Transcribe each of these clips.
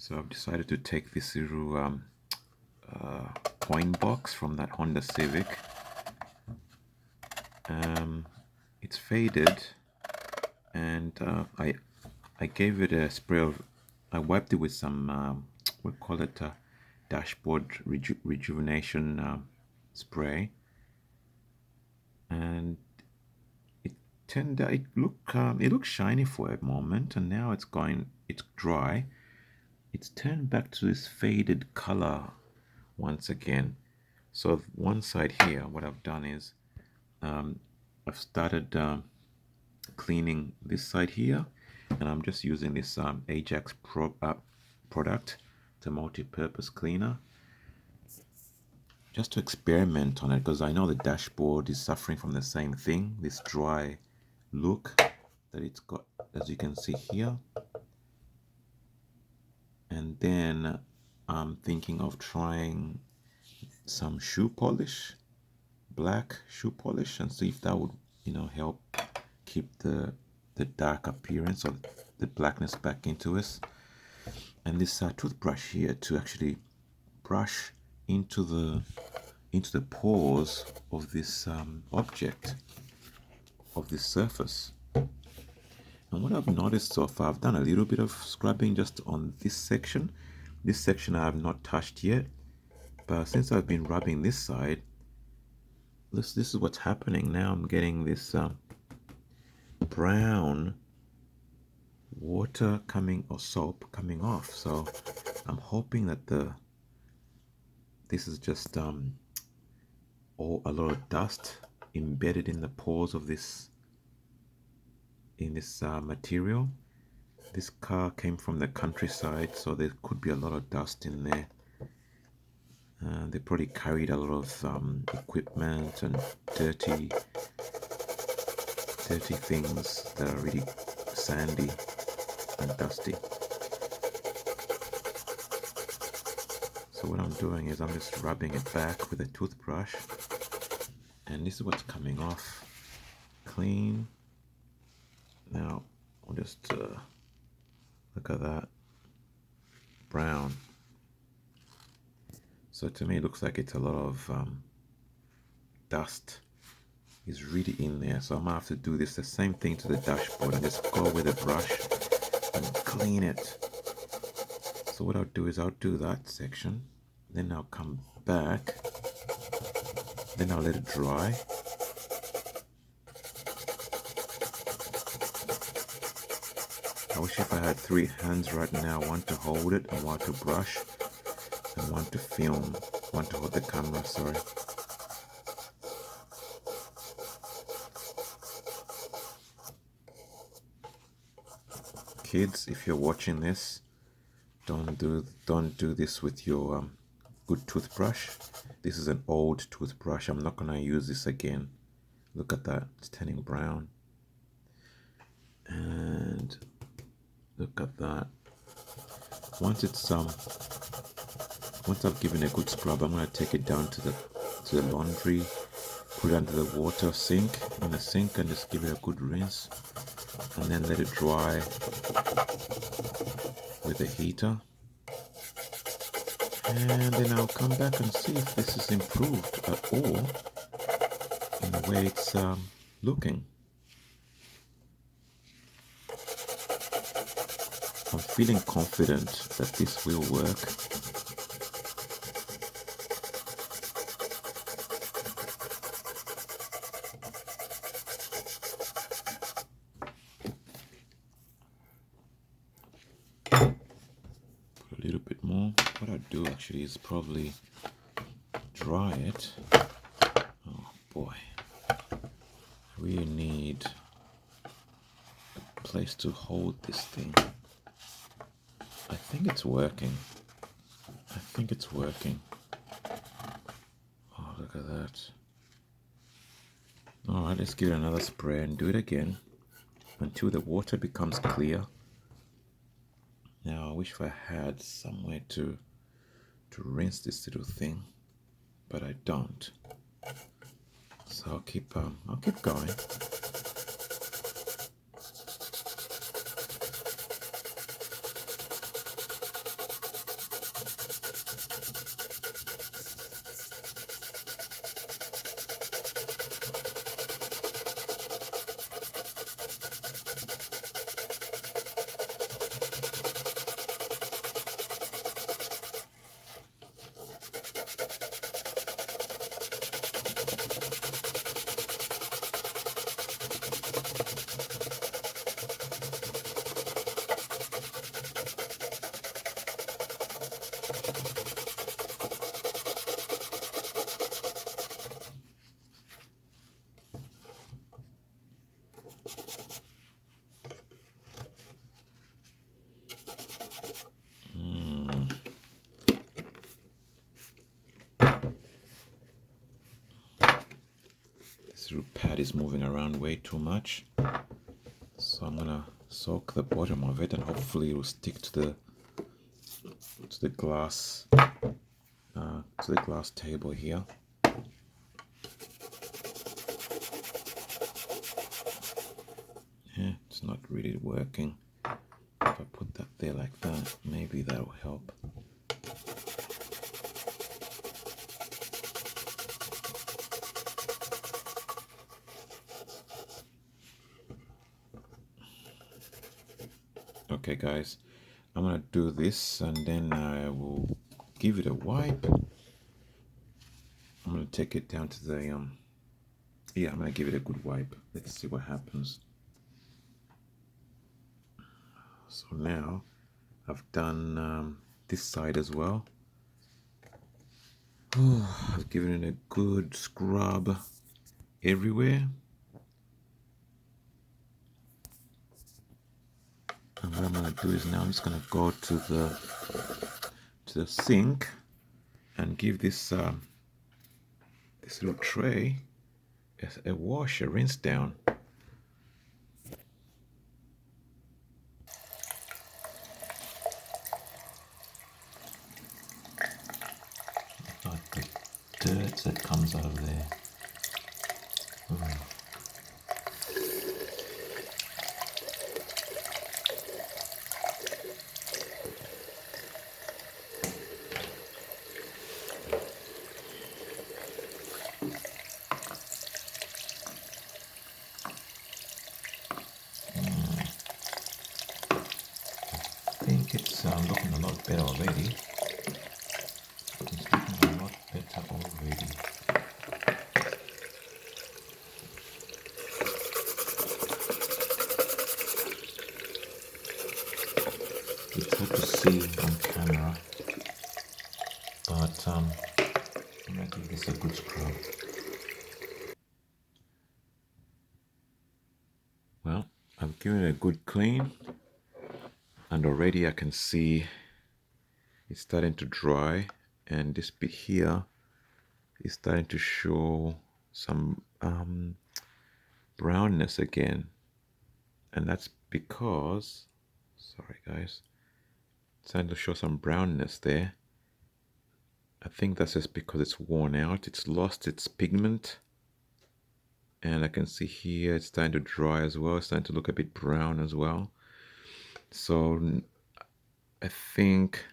So I've decided to take this little coin box from that Honda Civic. It's faded, and I gave it a spray of. I wiped it with some we call it dashboard rejuvenation spray, and it turned out it looked shiny for a moment, and now it's dry. It's turned back to this faded color once again. So one side here, what I've done is I've started cleaning this side here, and I'm just using this Ajax product, the multi-purpose cleaner, just to experiment on it, because I know the dashboard is suffering from the same thing, this dry look that it's got, as you can see here. And then I'm thinking of trying some shoe polish, black shoe polish, and see if that would, help keep the dark appearance of the blackness back into us. And this toothbrush here to actually brush into the pores of this object, of this surface. And what I've noticed so far, I've done a little bit of scrubbing just on this section. This section I have not touched yet, but since I've been rubbing this side, this is what's happening. Now I'm getting this brown water coming, or soap coming off. So I'm hoping that this is just a lot of dust embedded in the pores of this material. This car came from the countryside, so there could be a lot of dust in there. They probably carried a lot of equipment and dirty things that are really sandy and dusty. So what I'm doing is I'm just rubbing it back with a toothbrush, and this is what's coming off clean. Now I'll just look at that, brown. So to me it looks like it's a lot of dust is really in there. So I'm gonna have to do the same thing to the dashboard and just go with a brush and clean it. So what I'll do is I'll do that section, then I'll come back, then I'll let it dry. I wish if I had 3 hands right now, one to hold it and one to brush and one to film, one to hold the camera, sorry. Kids, if you're watching this, don't do this with your good toothbrush. This is an old toothbrush. I'm not gonna use this again. Look at that, it's turning brown. And look at that. Once I've given a good scrub, I'm gonna take it down to the laundry, put it under the water sink, in the sink, and just give it a good rinse, and then let it dry with a heater. And then I'll come back and see if this is improved at all in the way it's looking. I'm feeling confident that this will work. Put a little bit more. What I'll do actually is probably dry it. Oh boy. We need a place to hold this thing. I think it's working. Oh, look at that. Alright, let's give it another spray and do it again until the water becomes clear. Now I wish I had somewhere to rinse this little thing, but I don't. So I'll keep going. This little pad is moving around way too much. So I'm gonna soak the bottom of it and hopefully it will stick to the glass table here. Yeah, it's not really working. If I put that there like that, maybe that'll help. Okay guys, I'm gonna do this and then I will give it a wipe. I'm gonna take it down to the yeah, I'm gonna give it a good wipe. Let's see what happens. So now I've done this side as well. I've given it a good scrub everywhere. And what I'm gonna do is now I'm just gonna go to the sink and give this this little tray a wash, a rinse down. Like the dirt that comes out of there. I think it's looking a lot better already. It's looking a lot better already. It's hard to see on camera, but I'm gonna give this a good scrub. Well, I've given it a good clean, and already I can see it's starting to dry, and this bit here is starting to show some brownness again, and that's because, sorry guys, it's starting to show some brownness there. I think that's just because it's worn out, it's lost its pigment, and I can see here it's starting to dry as well. It's starting to look a bit brown as well. So I think,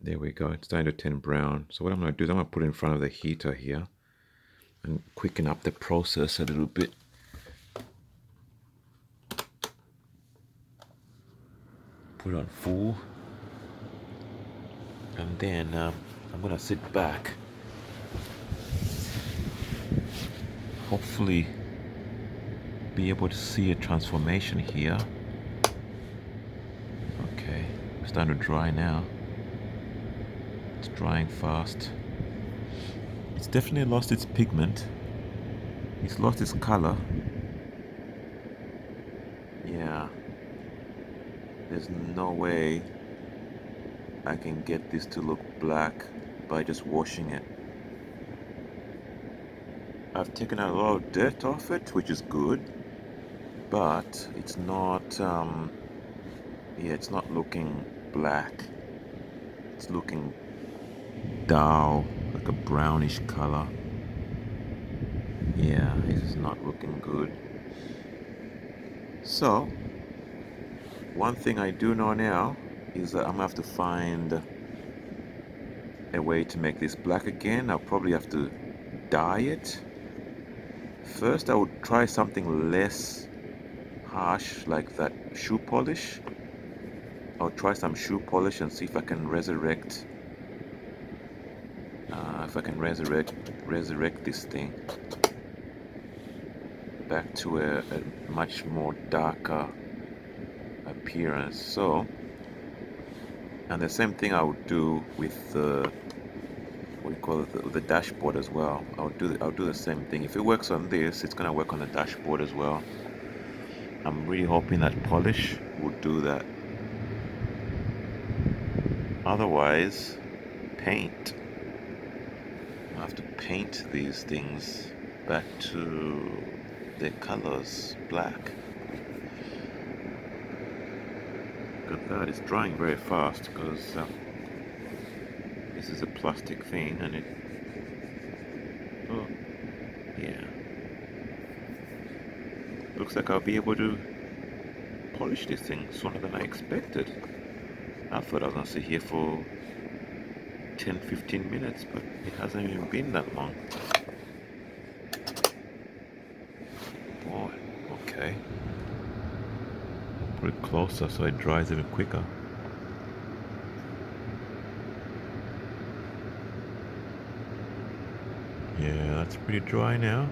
there we go, it's starting to turn brown. So what I'm going to do is I'm going to put it in front of the heater here and quicken up the process a little bit. Put it on full, and then I'm going to sit back. Hopefully be able to see a transformation here. Okay, it's starting to dry now. It's drying fast. It's definitely lost its pigment. It's lost its color. Yeah. There's no way I can get this to look black by just washing it. I've taken out a lot of dirt off it, which is good, but it's not, yeah, it's not looking black. It's looking dull, like a brownish color. Yeah, it's not looking good. So, one thing I do know now is that I'm gonna have to find a way to make this black again. I'll probably have to dye it. First, I would try something less harsh, like that shoe polish. I'll try some shoe polish and see if I can resurrect this thing back to a much more darker appearance. So, and the same thing I would do with the, what do you call it, the dashboard as well. I'll do the same thing. If it works on this, it's gonna work on the dashboard as well. I'm really hoping that polish will do that. Otherwise, paint. I have to paint these things back to the colors black. Got that. It's drying very fast because this is a plastic thing and it. Oh, yeah. Looks like I'll be able to polish this thing sooner than I expected. I thought I was gonna sit here for 10-15 minutes, but it hasn't even been that long. Boy, okay. Put it closer so it dries even quicker. Yeah, that's pretty dry now.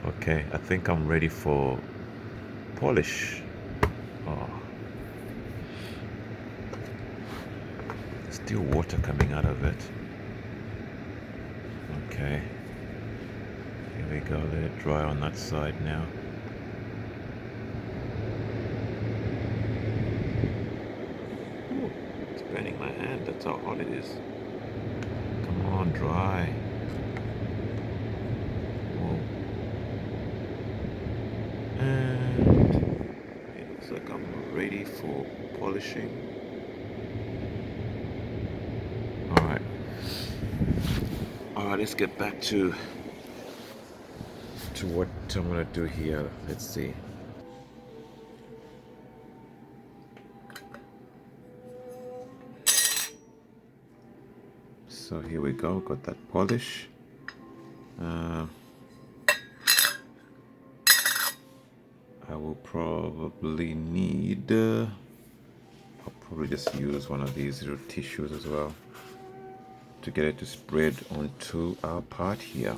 Okay, I think I'm ready for polish. Oh, there's still water coming out of it. Okay, here we go. Let it dry on that side now. Ooh, it's burning my hand. That's how hot it is. Come on, dry. Whoa. And it looks like I'm ready for polishing. Alright. Alright, let's get back to what I'm gonna do here. Let's see. So here we go, got that polish. I will probably need, I'll probably just use one of these little tissues as well to get it to spread onto our part here.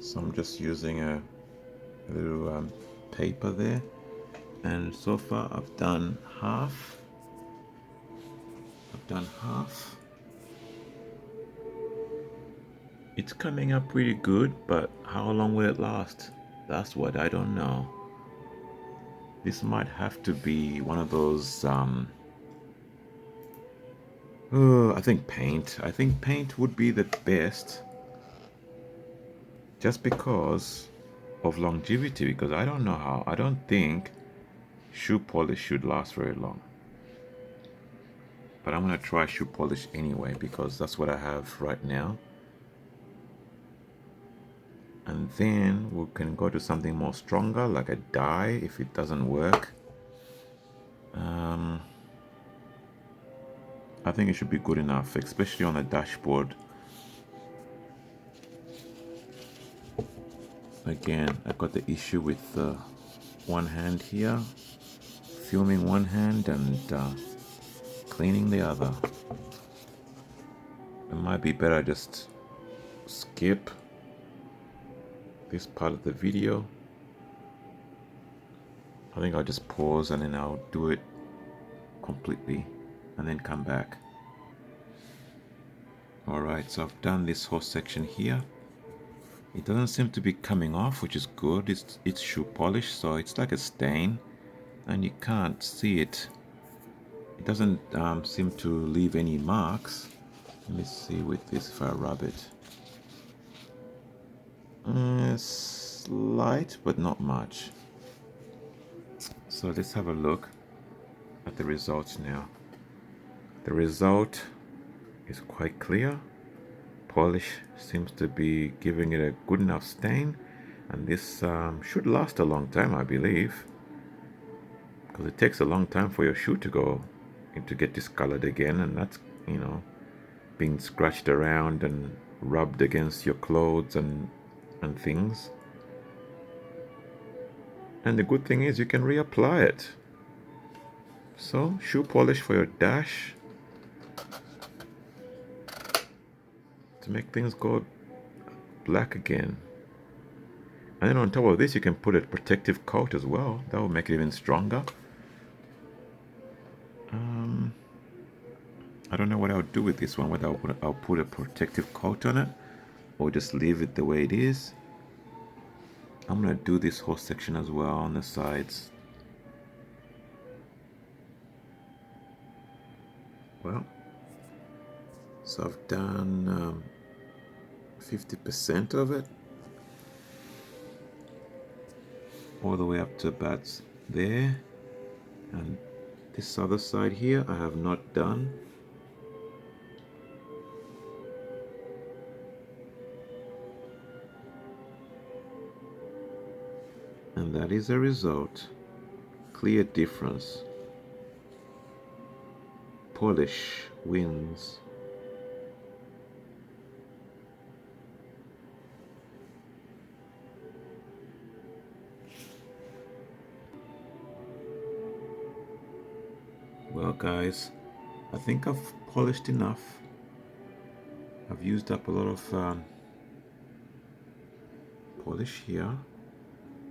So I'm just using a little paper there, and so far I've done half. It's coming up pretty good, but how long will it last? That's what I don't know. This might have to be one of those I think paint. I think paint would be the best, just because of longevity, because I don't know how. I don't think shoe polish should last very long. But I'm gonna try shoe polish anyway because that's what I have right now. And then we can go to something more stronger, like a dye if it doesn't work. I think it should be good enough, especially on the dashboard. Again, I got the issue with one hand here, filming one hand and cleaning the other. It might be better just skip this part of the video. I think I'll just pause and then I'll do it completely and then come back. Alright, so I've done this whole section here. It doesn't seem to be coming off, which is good. It's shoe polish, so it's like a stain and you can't see it. It doesn't seem to leave any marks. Let me see with this if I rub it. Slight, but not much. So let's have a look at the results now. The result is quite clear. Polish seems to be giving it a good enough stain, and this should last a long time, I believe, because it takes a long time for your shoe to get discolored again, and that's, you know, being scratched around and rubbed against your clothes and things. And the good thing is you can reapply it. So shoe polish for your dash to make things go black again. And then on top of this you can put a protective coat as well. That will make it even stronger. I don't know what I'll do with this one, whether I'll put a protective coat on it or just leave it the way it is. I'm gonna do this whole section as well on the sides. Well, so I've done 50% of it, all the way up to about there. And this other side here I have not done. And that is a result. Clear difference. Polish wins. Well guys, I think I've polished enough. I've used up a lot of polish here,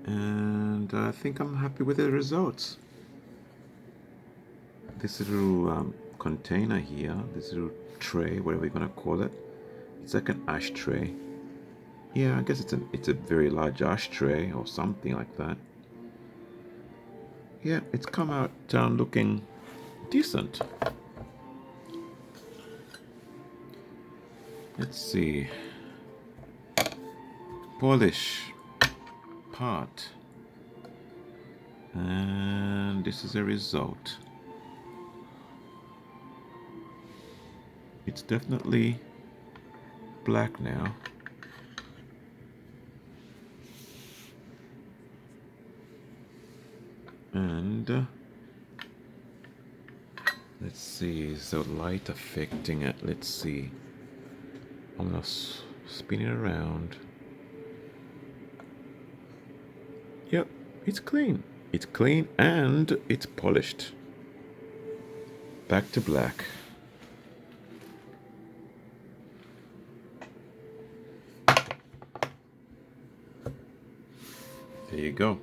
and I think I'm happy with the results. This little container here, this little tray, whatever you're gonna call it, it's like an ashtray. Yeah, I guess it's a very large ashtray or something like that. Yeah, it's come out looking decent. Let's see. Polish part, and this is a result. It's definitely black now. And let's see, is the light affecting it? Let's see. I'm gonna spin it around. Yep, it's clean. It's clean and it's polished. Back to black. There you go.